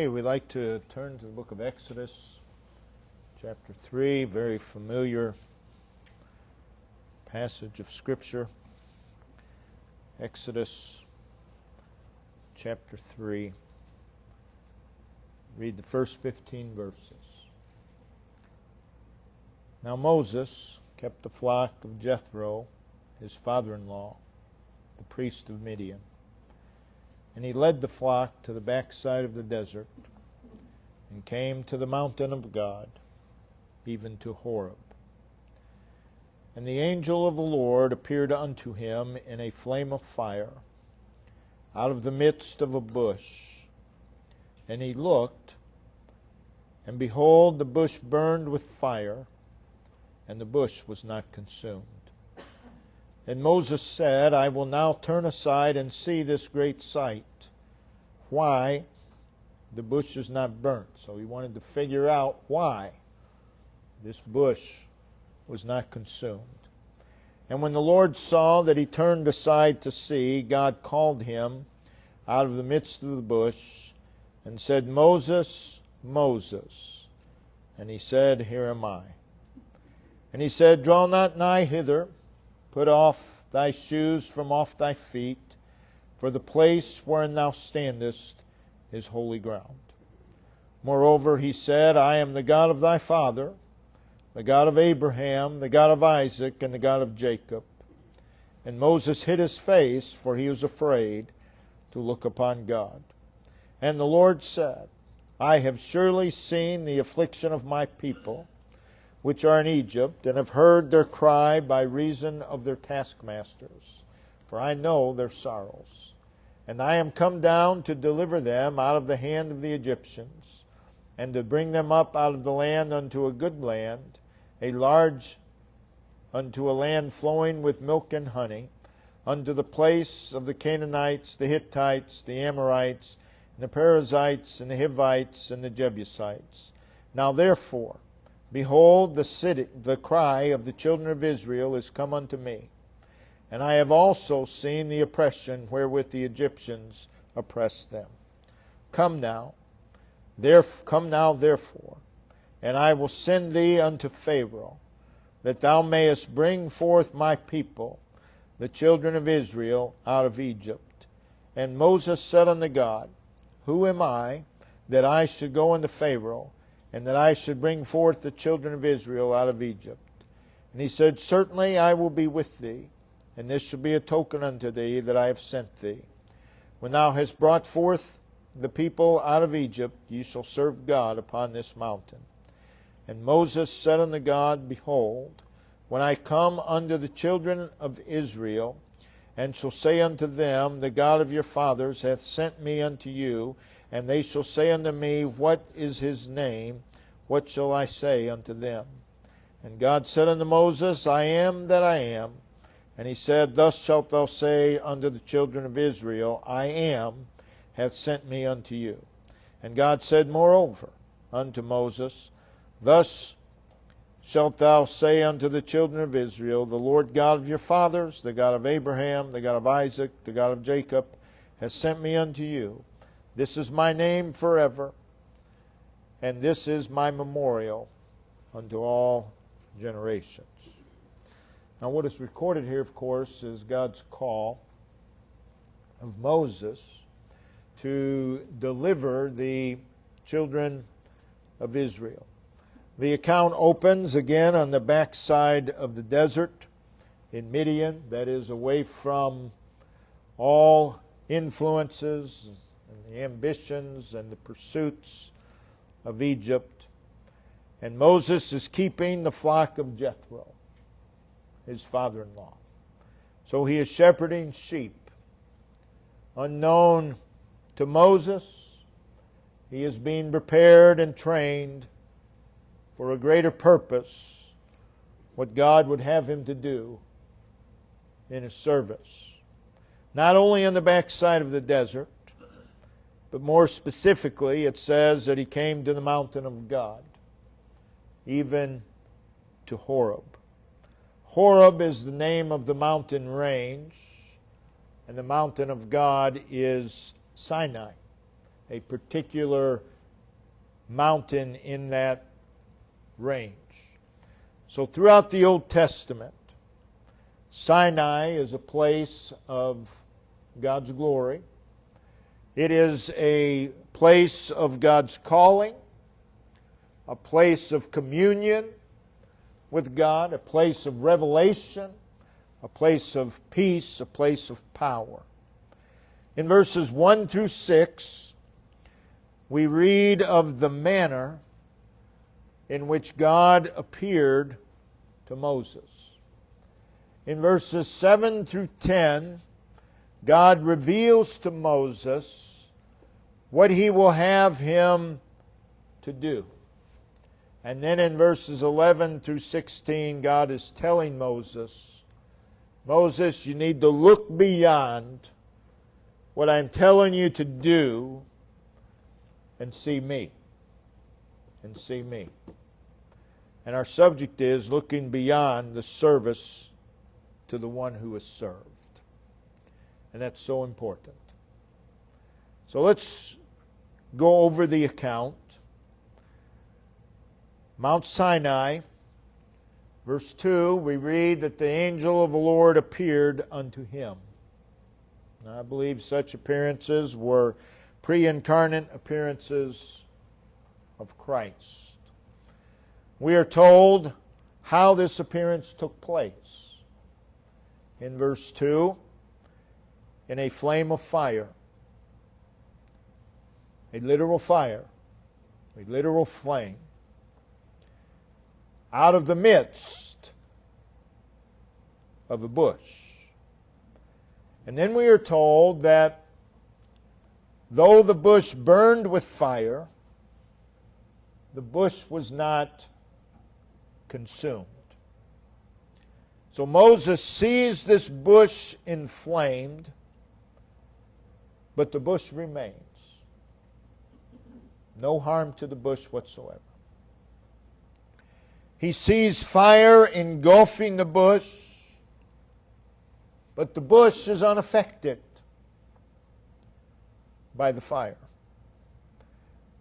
Okay, we'd like to turn to the book of Exodus, chapter 3, very familiar passage of Scripture. Exodus, chapter 3. Read the first 15 verses. Now Moses kept the flock of Jethro, his father-in-law, the priest of Midian. And he led the flock to the backside of the desert, and came to the mountain of God, even to Horeb. And the angel of the Lord appeared unto him in a flame of fire, out of the midst of a bush. And he looked, and behold, the bush burned with fire, and the bush was not consumed. And Moses said, I will now turn aside and see this great sight, why the bush is not burnt. So he wanted to figure out why this bush was not consumed. And when the Lord saw that he turned aside to see, God called him out of the midst of the bush and said, Moses, Moses. And he said, Here am I. And he said, Draw not nigh hither. Put off thy shoes from off thy feet, for the place wherein thou standest is holy ground. Moreover, he said, I am the God of thy father, the God of Abraham, the God of Isaac, and the God of Jacob. And Moses hid his face, for he was afraid to look upon God. And the Lord said, I have surely seen the affliction of my people, which are in Egypt, and have heard their cry by reason of their taskmasters. For I know their sorrows. And I am come down to deliver them out of the hand of the Egyptians, and to bring them up out of the land unto a good land, unto a land flowing with milk and honey, unto the place of the Canaanites, the Hittites, the Amorites, and the Perizzites, and the Hivites, and the Jebusites. Now therefore, behold, the cry of the children of Israel is come unto me, and I have also seen the oppression wherewith the Egyptians oppress them. Come now, therefore, and I will send thee unto Pharaoh, that thou mayest bring forth my people, the children of Israel, out of Egypt. And Moses said unto God, Who am I, that I should go unto Pharaoh, and that I should bring forth the children of Israel out of Egypt? And he said, Certainly I will be with thee, and this shall be a token unto thee that I have sent thee. When thou hast brought forth the people out of Egypt, ye shall serve God upon this mountain. And Moses said unto God, Behold, when I come unto the children of Israel, and shall say unto them, The God of your fathers hath sent me unto you, and they shall say unto me, What is his name? What shall I say unto them? And God said unto Moses, I am that I am. And he said, Thus shalt thou say unto the children of Israel, I am, hath sent me unto you. And God said moreover unto Moses, Thus shalt thou say unto the children of Israel, The Lord God of your fathers, the God of Abraham, the God of Isaac, the God of Jacob, hath sent me unto you. This is my name forever, and this is my memorial unto all generations. Now what is recorded here, of course, is God's call of Moses to deliver the children of Israel. The account opens again on the backside of the desert in Midian, that is away from all influences and the ambitions and the pursuits of Egypt. And Moses is keeping the flock of Jethro, his father-in-law. So he is shepherding sheep. Unknown to Moses, he is being prepared and trained for a greater purpose, what God would have him to do in his service. Not only on the backside of the desert, but more specifically, it says that he came to the mountain of God, even to Horeb. Horeb is the name of the mountain range, and the mountain of God is Sinai, a particular mountain in that range. So throughout the Old Testament, Sinai is a place of God's glory. It is a place of God's calling, a place of communion with God, a place of revelation, a place of peace, a place of power. In verses 1 through 6, we read of the manner in which God appeared to Moses. In verses 7 through 10, God reveals to Moses what He will have him to do. And then in verses 11 through 16, God is telling Moses, Moses, you need to look beyond what I'm telling you to do and see me. And see me. And our subject is looking beyond the service to the one who is served. And that's so important. So let's go over the account. Mount Sinai, verse 2, we read that the angel of the Lord appeared unto him. Now, I believe such appearances were pre-incarnate appearances of Christ. We are told how this appearance took place. In verse 2, in a flame of fire. A literal fire. A literal flame. Out of the midst of a bush. And then we are told that though the bush burned with fire, the bush was not consumed. So Moses sees this bush inflamed, but the bush remains. No harm to the bush whatsoever. He sees fire engulfing the bush, but the bush is unaffected by the fire.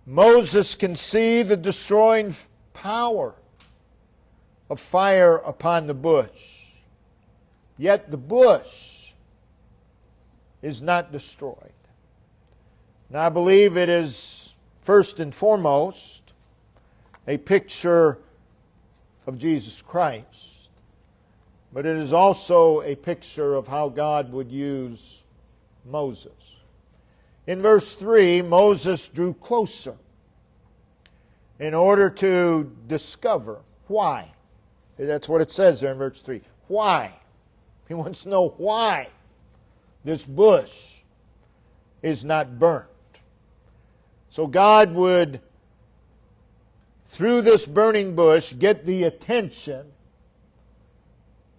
Moses can see the destroying power of fire upon the bush, yet the bush is not destroyed. Now I believe it is first and foremost a picture of Jesus Christ, but it is also a picture of how God would use Moses. In verse 3, Moses drew closer in order to discover why. That's what it says there in verse 3. Why? He wants to know why this bush is not burnt. So God would, through this burning bush, get the attention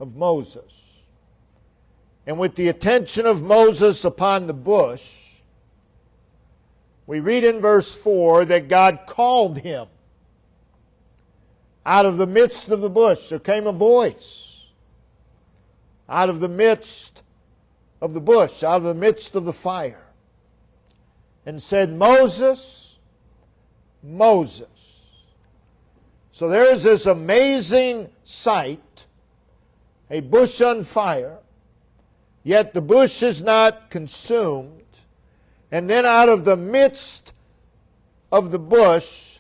of Moses. And with the attention of Moses upon the bush, we read in verse 4 that God called him. Out of the midst of the bush there came a voice. Out of the midst of the bush, out of the midst of the fire. And said, Moses, Moses. So there is this amazing sight, a bush on fire, yet the bush is not consumed. And then out of the midst of the bush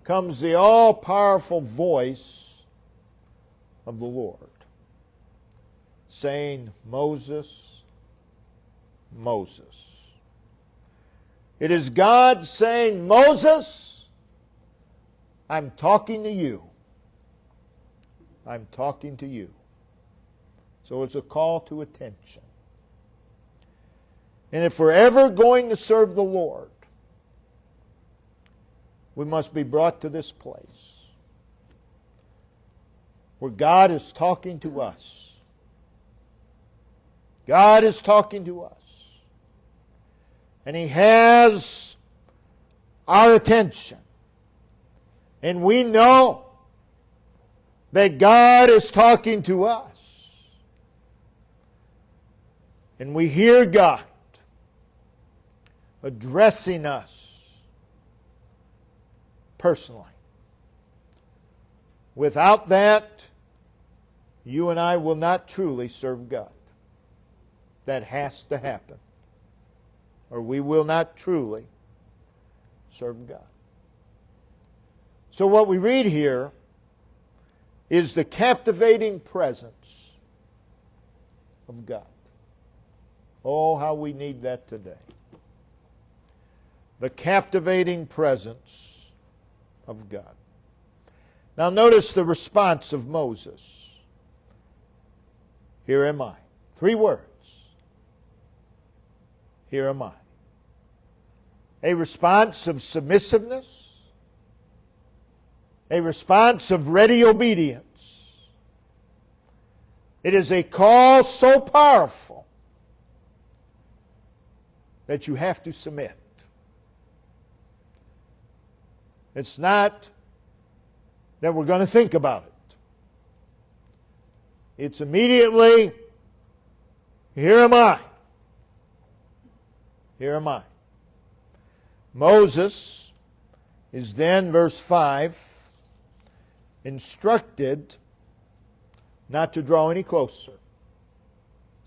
comes the all-powerful voice of the Lord, saying, Moses, Moses. It is God saying, Moses, I'm talking to you. I'm talking to you. So it's a call to attention. And if we're ever going to serve the Lord, we must be brought to this place where God is talking to us. God is talking to us. And He has our attention. And we know that God is talking to us. And we hear God addressing us personally. Without that, you and I will not truly serve God. That has to happen, or we will not truly serve God. So what we read here is the captivating presence of God. Oh, how we need that today. The captivating presence of God. Now notice the response of Moses. Here am I. 3 words. Here am I. A response of submissiveness. A response of ready obedience. It is a call so powerful that you have to submit. It's not that we're going to think about it. It's immediately, here am I. Here am I. Moses is then, verse 5, instructed not to draw any closer.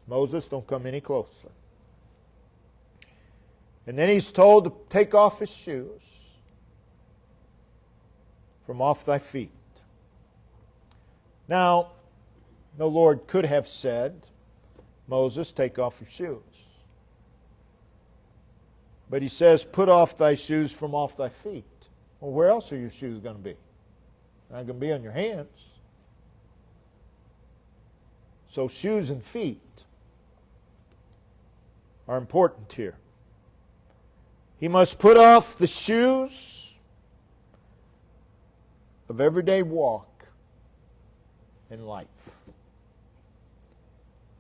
Moses, don't come any closer. And then he's told to take off his shoes from off thy feet. Now, the Lord could have said, Moses, take off your shoes. But he says, put off thy shoes from off thy feet. Well, where else are your shoes going to be? They're not going to be on your hands. So shoes and feet are important here. He must put off the shoes of everyday walk in life.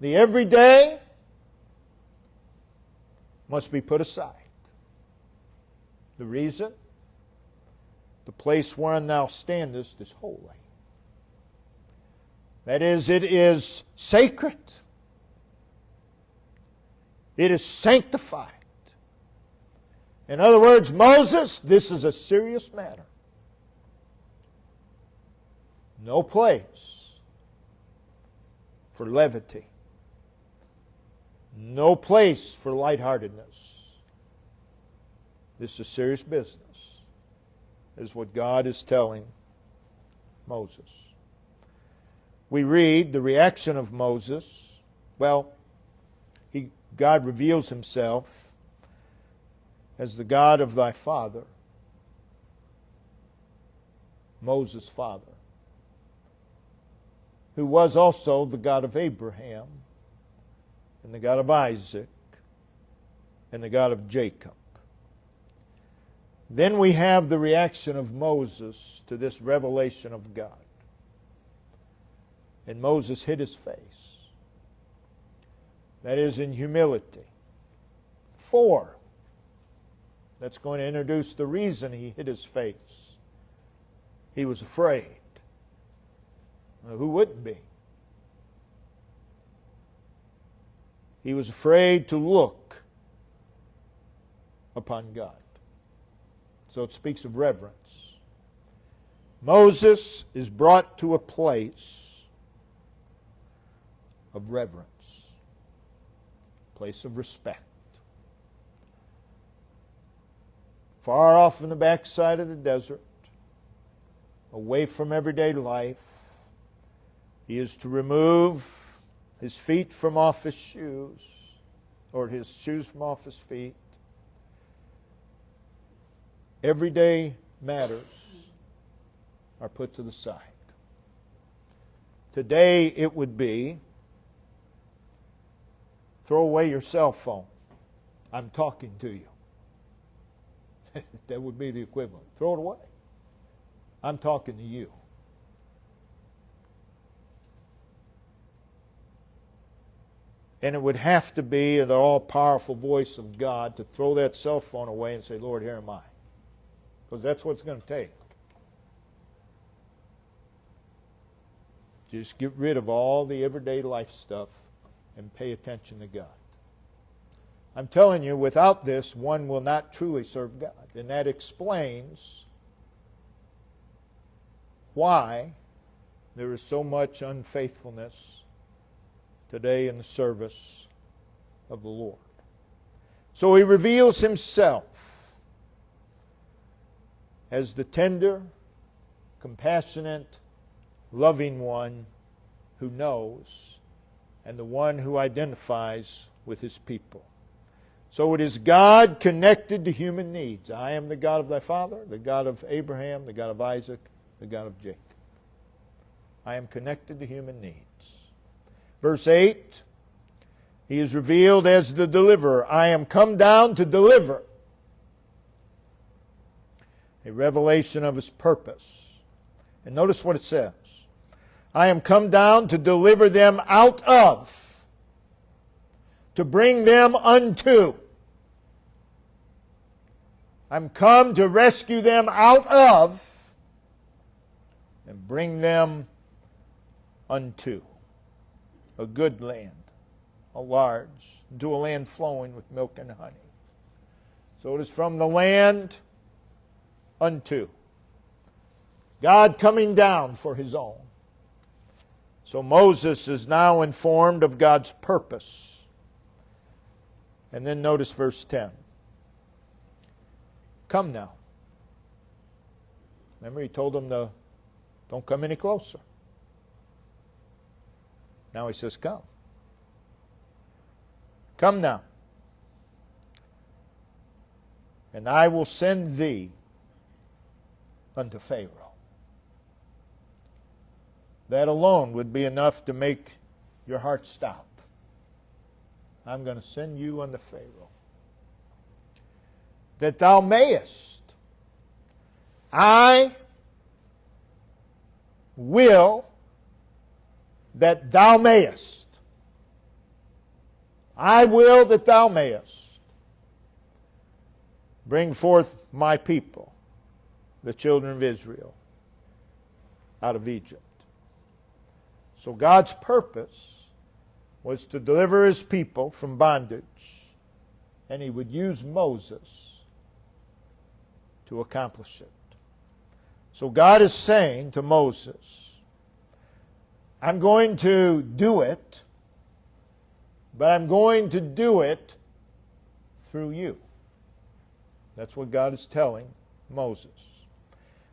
The everyday must be put aside. The reason? The place wherein thou standest is holy. That is, it is sacred. It is sanctified. In other words, Moses, this is a serious matter. No place for levity. No place for lightheartedness. This is serious business, is what God is telling Moses. We read the reaction of Moses. Well, God reveals himself as the God of thy father, Moses' father, who was also the God of Abraham, and the God of Isaac, and the God of Jacob. Then we have the reaction of Moses to this revelation of God. And Moses hid his face. That is, in humility. 4. That's going to introduce the reason he hid his face. He was afraid. Now, who wouldn't be? He was afraid to look upon God. So it speaks of reverence. Moses is brought to a place of reverence, a place of respect. Far off in the backside of the desert, away from everyday life, he is to remove his feet from off his shoes, or his shoes from off his feet. Everyday matters are put to the side. Today it would be, throw away your cell phone. I'm talking to you. That would be the equivalent. Throw it away. I'm talking to you. And it would have to be the all-powerful voice of God to throw that cell phone away and say, Lord, here am I. Because that's what it's going to take. Just get rid of all the everyday life stuff and pay attention to God. I'm telling you, without this, one will not truly serve God. And that explains why there is so much unfaithfulness today in the service of the Lord. So He reveals Himself as the tender, compassionate, loving one who knows, and the one who identifies with His people. So it is God connected to human needs. I am the God of thy father, the God of Abraham, the God of Isaac, the God of Jacob. I am connected to human needs. Verse 8, He is revealed as the deliverer. I am come down to deliver. A revelation of His purpose. And notice what it says. I am come down to deliver them out of, to bring them unto. I'm come to rescue them out of and bring them unto a good land, a large, to a land flowing with milk and honey. So it is from the land unto. God coming down for His own. So Moses is now informed of God's purpose. And then notice verse 10. Come now. Remember, He told them to don't come any closer. Now He says, come. Come now. And I will send thee unto Pharaoh. That alone would be enough to make your heart stop. I'm going to send you unto Pharaoh, that thou mayest. I will that thou mayest. I will that thou mayest bring forth my people, the children of Israel, out of Egypt. So God's purpose was to deliver His people from bondage, and He would use Moses to accomplish it. So God is saying to Moses, I'm going to do it, but I'm going to do it through you. That's what God is telling Moses.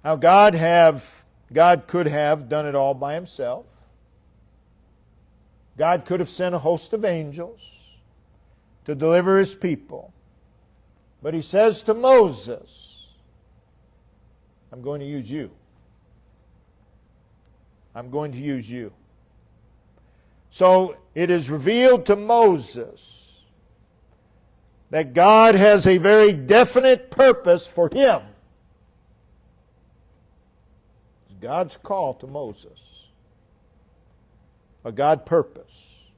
Now God could have done it all by Himself. God could have sent a host of angels to deliver His people. But He says to Moses, I'm going to use you. I'm going to use you. So it is revealed to Moses that God has a very definite purpose for him. It's God's call to Moses. A God purpose.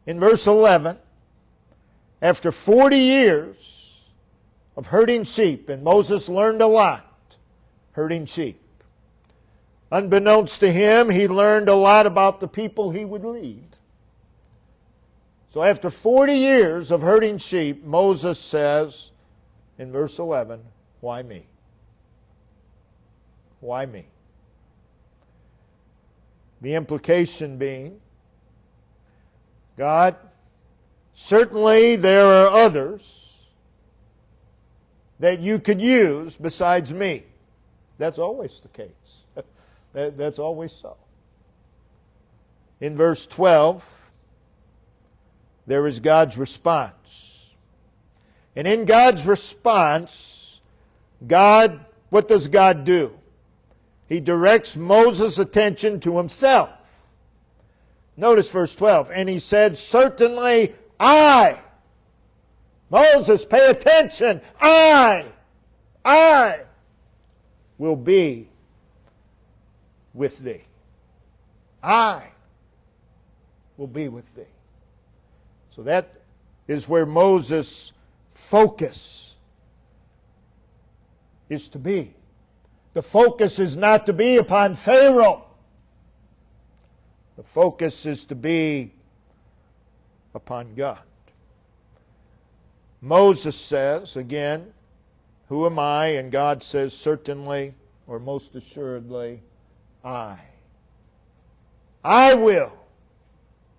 In verse 11, after 40 years of herding sheep, and Moses learned a lot herding sheep. Unbeknownst to him, he learned a lot about the people he would lead. So after 40 years of herding sheep, Moses says in verse 11, why me? Why me? The implication being, God, certainly there are others that you could use besides me. That's always the case. That's always so. In verse 12, there is God's response. And in God's response, what does God do? He directs Moses' attention to himself. Notice verse 12. And he said, certainly I. Moses, pay attention. I will be with thee. I will be with thee. So that is where Moses' focus is to be. The focus is not to be upon Pharaoh. The focus is to be upon God. Moses says, again, who am I? And God says, certainly, or most assuredly, I. I will.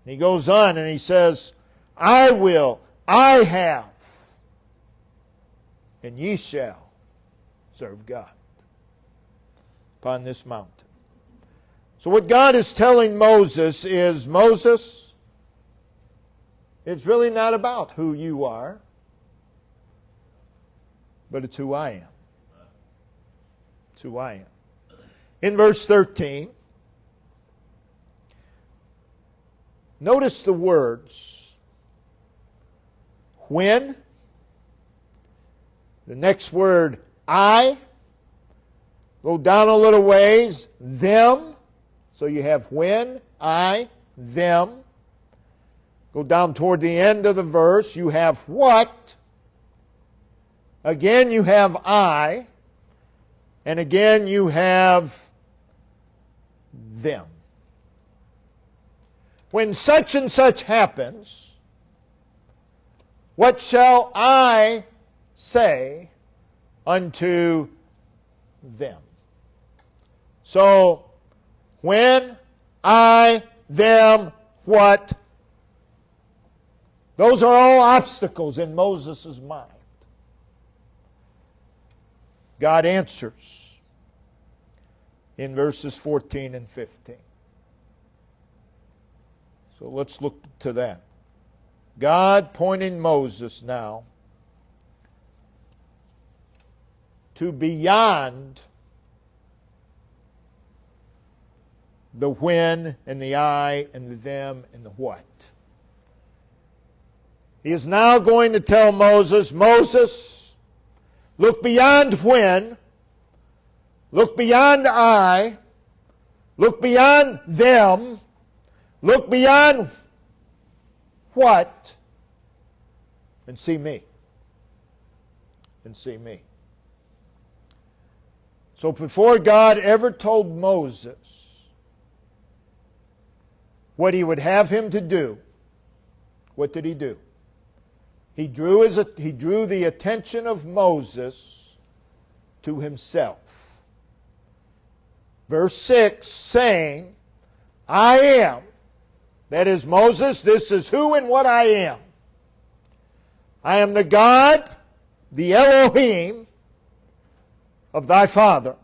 And he goes on and he says, I will, I have, and ye shall serve God upon this mountain. So what God is telling Moses is, Moses, it's really not about who you are, but it's who I am. It's who I am. In verse 13, notice the words, when, the next word, I, go down a little ways, them, so you have when, I, them. Go down toward the end of the verse, you have what, again you have I, and again you have them. When such and such happens, what shall I say unto them? So, when, I, them, what? Those are all obstacles in Moses' mind. God answers in verses 14 and 15. So let's look to that. God pointing Moses now to beyond the when and the I and the them and the what. He is now going to tell Moses, Moses, look beyond when, look beyond I, look beyond them, look beyond what, and see me. And see me. So before God ever told Moses what he would have him to do, what did he do? He drew the attention of Moses to himself. Verse 6 saying, I am. That is, Moses, this is who and what I am. I am the God, the Elohim of thy father,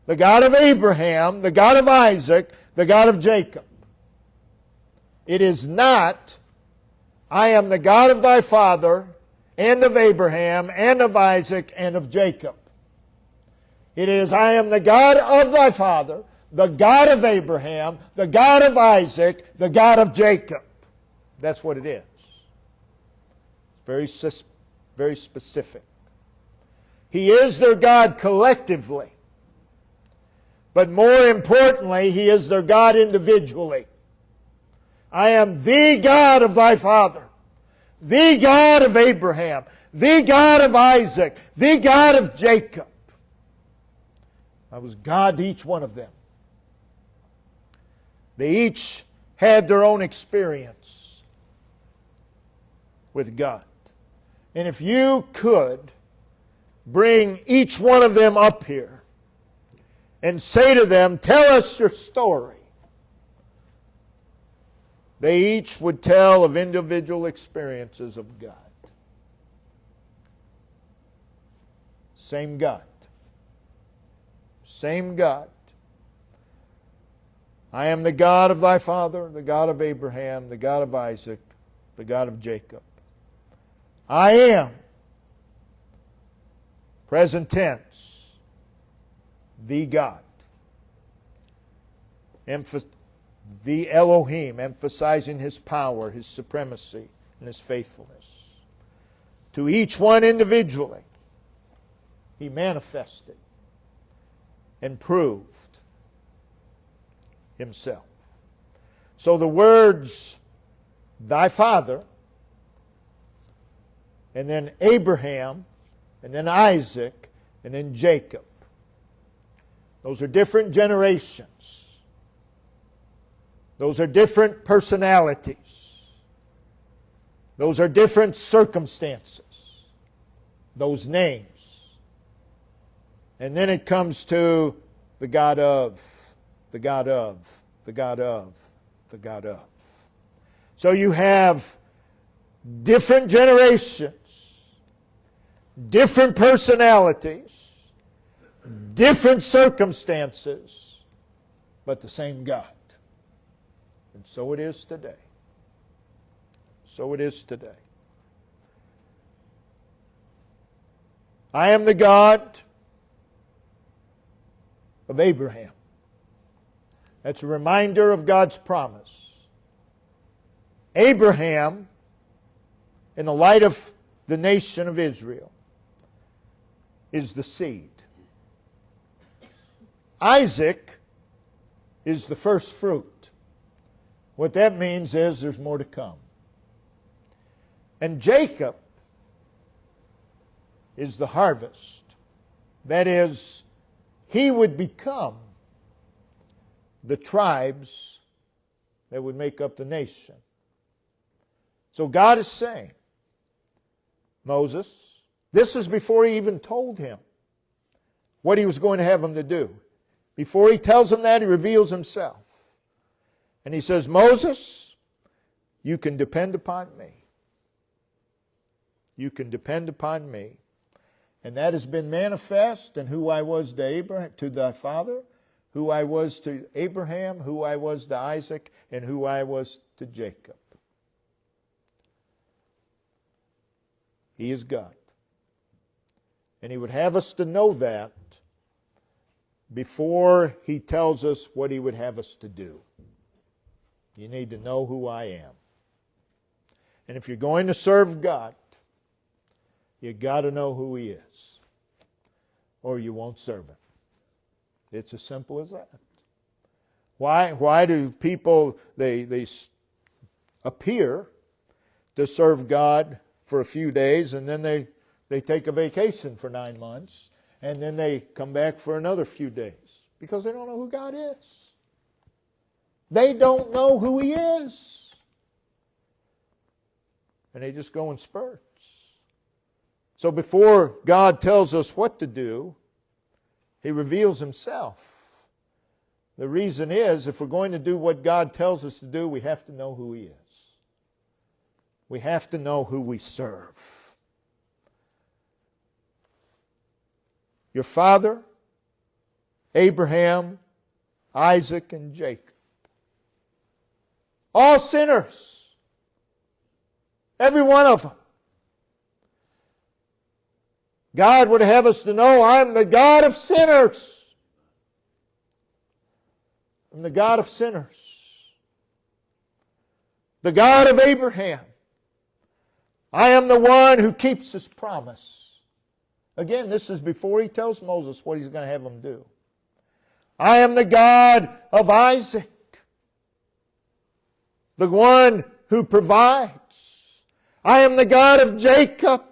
the God of Abraham, the God of Isaac, the God of Jacob. It is not, I am the God of thy father, and of Abraham, and of Isaac, and of Jacob. It is, I am the God of thy father, the God of Abraham, the God of Isaac, the God of Jacob. That's what it is. Very specific. He is their God collectively. But more importantly, He is their God individually. I am the God of thy father, the God of Abraham, the God of Isaac, the God of Jacob. I was God to each one of them. They each had their own experience with God. And if you could bring each one of them up here and say to them, tell us your story, they each would tell of individual experiences of God. Same God. Same God. I am the God of thy father, the God of Abraham, the God of Isaac, the God of Jacob. I am, present tense, the God. The Elohim, emphasizing His power, His supremacy, and His faithfulness. To each one individually, He manifested and proved Himself. So the words, thy father, and then Abraham, and then Isaac, and then Jacob. Those are different generations. Those are different personalities. Those are different circumstances. Those names. And then it comes to the God of the God of, the God of, the God of. So you have different generations, different personalities, different circumstances, but the same God. And so it is today. So it is today. I am the God of Abraham. That's a reminder of God's promise. Abraham, in the light of the nation of Israel, is the seed. Isaac is the first fruit. What that means is there's more to come. And Jacob is the harvest. That is, he would become the tribes that would make up the nation. So God is saying, Moses, this is before he even told him what he was going to have him to do. Before he tells him that, he reveals himself. And he says, Moses, you can depend upon me. You can depend upon me. And that has been manifest in who I was to Abraham, to thy father, who I was to Abraham, who I was to Isaac, and who I was to Jacob. He is God. And he would have us to know that before he tells us what he would have us to do. You need to know who I am. And if you're going to serve God, you got to know who he is, or you won't serve him. It's as simple as that. Why do people, they appear to serve God for a few days, and then they take a vacation for 9 months, and then they come back for another few days? Because they don't know who God is. They don't know who he is. And they just go in spurts. So before God tells us what to do, he reveals himself. The reason is, if we're going to do what God tells us to do, we have to know who he is. We have to know who we serve. Your father, Abraham, Isaac, and Jacob. All sinners. Every one of them. God would have us to know, I'm the God of sinners. I'm the God of sinners. The God of Abraham. I am the one who keeps his promise. Again, this is before he tells Moses what he's going to have him do. I am the God of Isaac. The one who provides. I am the God of Jacob.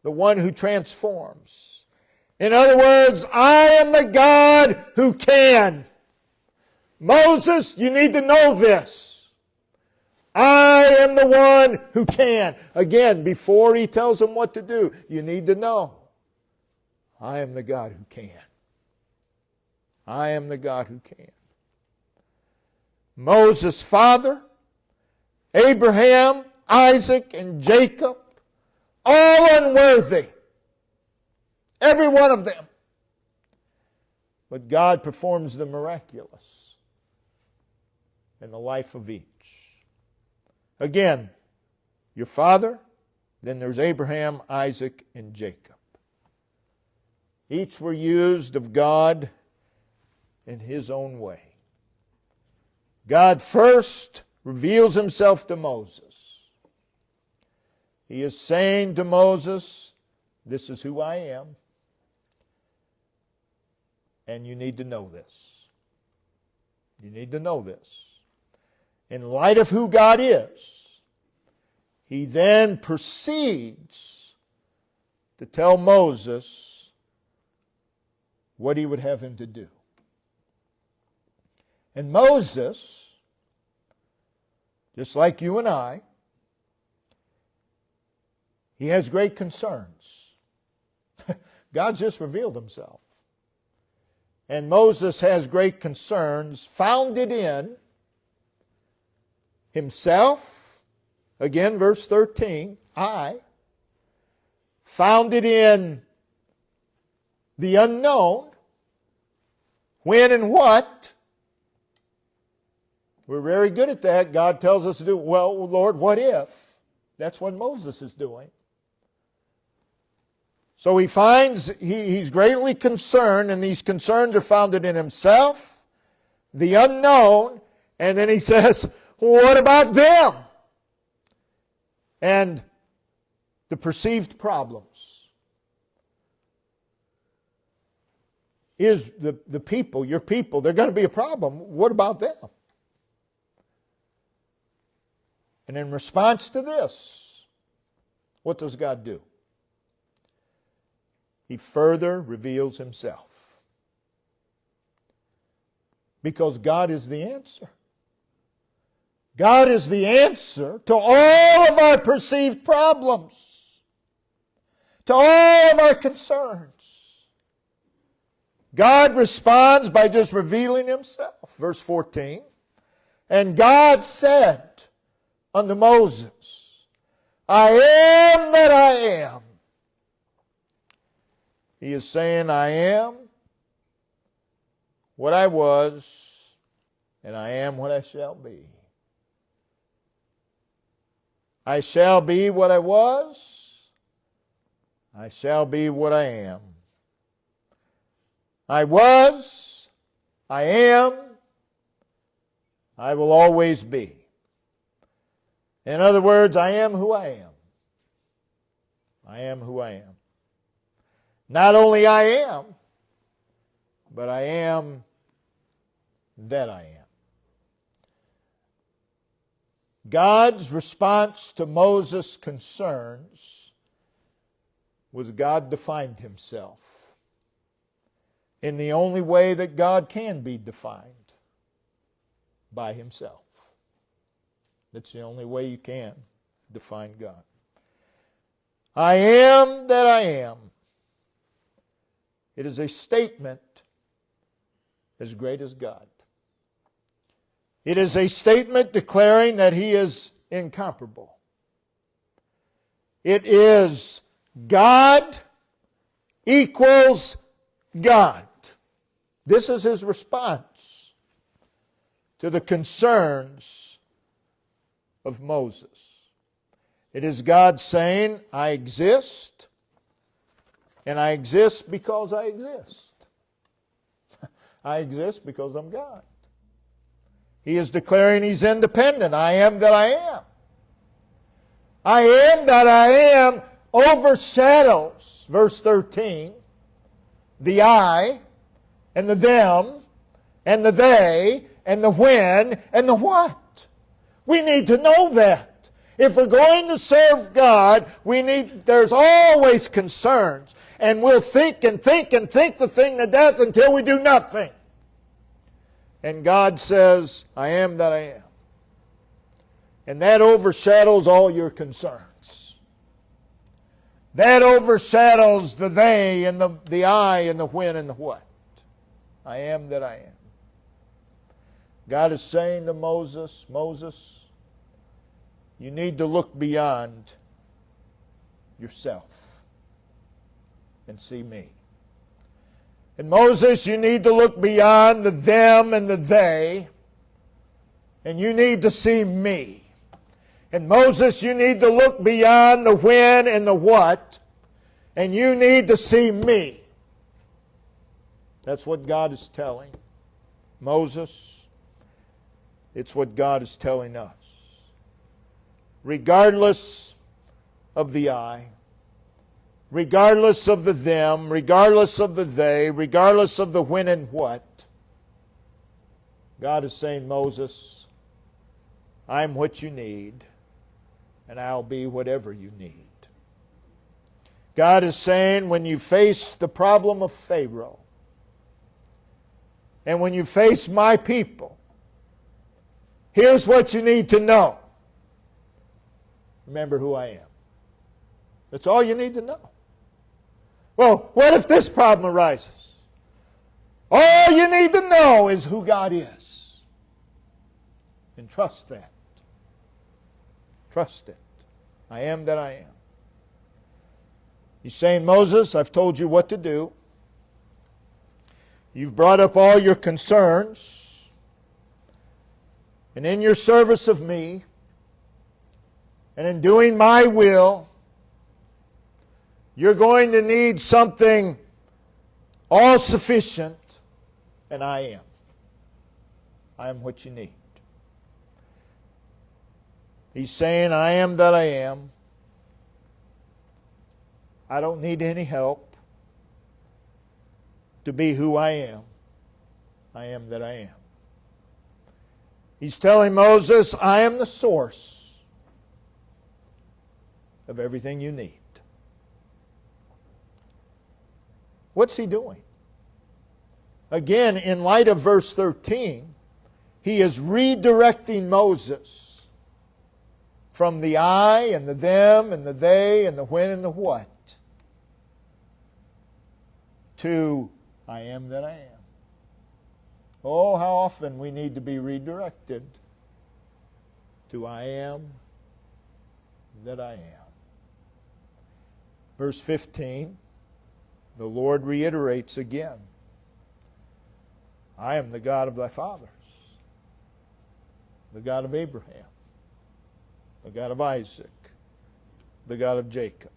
The one who transforms. In other words, I am the God who can. Moses, you need to know this. I am the one who can. Again, before he tells them what to do, you need to know. I am the God who can. I am the God who can. Moses' father, Abraham, Isaac, and Jacob, all unworthy. Every one of them. But God performs the miraculous in the life of each. Again, your father, then there's Abraham, Isaac, and Jacob. Each were used of God in his own way. God first reveals himself to Moses. He is saying to Moses, this is who I am, and you need to know this. You need to know this. In light of who God is, he then proceeds to tell Moses what he would have him to do. And Moses, just like you and I, he has great concerns. God just revealed himself. And Moses has great concerns founded in himself. Again, verse 13, I. Founded in the unknown. When and what. We're very good at that. God tells us to do, well, Lord, what if? That's what Moses is doing. So he finds he's greatly concerned, and these concerns are founded in himself, the unknown, and then he says, what about them? And the perceived problems. Is the people, your people, they're going to be a problem. What about them? And in response to this, what does God do? He further reveals himself. Because God is the answer. God is the answer to all of our perceived problems, to all of our concerns. God responds by just revealing himself. Verse 14, and God said unto Moses, I am that I am. He is saying, I am what I was, and I am what I shall be. I shall be what I was. I shall be what I am. I was, I am, I will always be. In other words, I am who I am. I am who I am. Not only I am, but I am that I am. God's response to Moses' concerns was God defined himself in the only way that God can be defined, by himself. That's the only way you can define God. I am that I am. It is a statement as great as God. It is a statement declaring that he is incomparable. It is God equals God. This is his response to the concerns of Moses. It is God saying, I exist, and I exist because I exist. I exist because I'm God. He is declaring he's independent. I am that I am. I am that I am overshadows, verse 13, the I and the them and the they and the when and the what. We need to know that. If we're going to serve God, there's always concerns. And we'll think and think and think the thing to death until we do nothing. And God says, I am that I am. And that overshadows all your concerns. That overshadows the they and the I and the when and the what. I am that I am. God is saying to Moses, Moses, you need to look beyond yourself and see me. And Moses, you need to look beyond the them and the they, and you need to see me. And Moses, you need to look beyond the when and the what, and you need to see me. That's what God is telling Moses. It's what God is telling us. Regardless of the I, regardless of the them, regardless of the they, regardless of the when and what, God is saying, Moses, I'm what you need, and I'll be whatever you need. God is saying, when you face the problem of Pharaoh, and when you face my people, here's what you need to know. Remember who I am. That's all you need to know. Well, what if this problem arises? All you need to know is who God is. And trust that. Trust it. I am that I am. He's saying, Moses, I've told you what to do. You've brought up all your concerns. And in your service of me, and in doing my will, you're going to need something all-sufficient, and I am. I am what you need. He's saying, I am that I am. I don't need any help to be who I am. I am that I am. He's telling Moses, I am the source of everything you need. What's he doing? Again, in light of verse 13, he is redirecting Moses from the I and the them and the they and the when and the what to I am that I am. Oh, how often we need to be redirected to I am that I am. Verse 15, the Lord reiterates again, I am the God of thy fathers, the God of Abraham, the God of Isaac, the God of Jacob.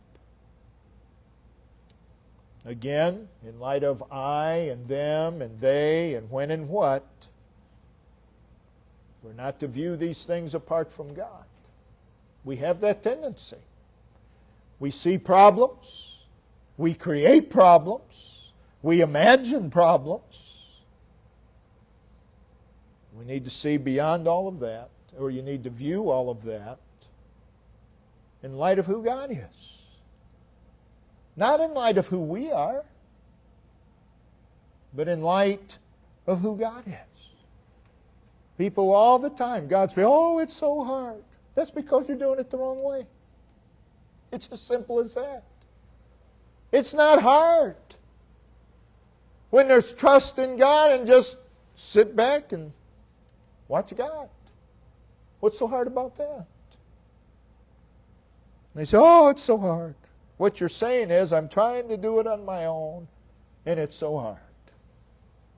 Again, in light of I and them and they and when and what, we're not to view these things apart from God. We have that tendency. We see problems. We create problems. We imagine problems. We need to see beyond all of that, or you need to view all of that in light of who God is. Not in light of who we are, but in light of who God is. People all the time, God says, oh, it's so hard. That's because you're doing it the wrong way. It's as simple as that. It's not hard. When there's trust in God and just sit back and watch God. What's so hard about that? And they say, oh, it's so hard. What you're saying is, I'm trying to do it on my own, and it's so hard.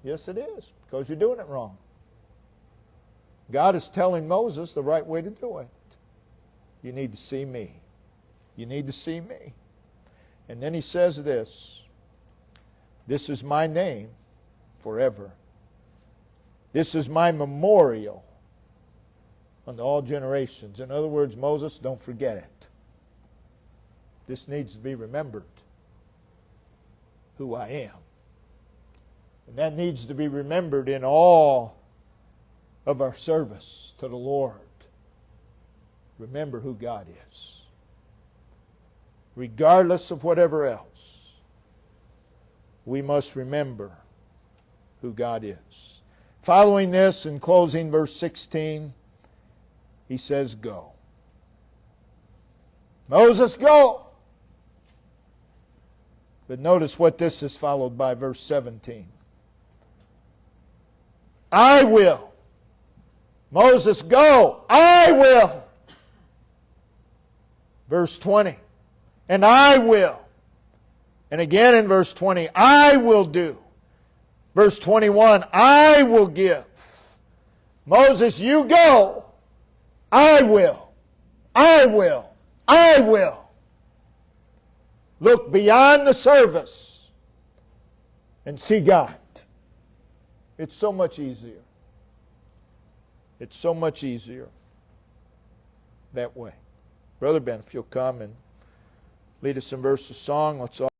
Yes, it is, because you're doing it wrong. God is telling Moses the right way to do it. You need to see me. You need to see me. And then he says this, this is my name forever. This is my memorial unto all generations. In other words, Moses, don't forget it. This needs to be remembered, who I am. And that needs to be remembered in all of our service to the Lord. Remember who God is. Regardless of whatever else, we must remember who God is. Following this, in closing verse 16, he says, go. Moses, go! But notice what this is followed by, verse 17. I will. Moses, go. I will. Verse 20. And I will. And again in verse 20, I will do. Verse 21, I will give. Moses, you go. I will. I will. I will. Look beyond the service and see God. It's so much easier. It's so much easier that way. Brother Ben, if you'll come and lead us in verse of song, let's all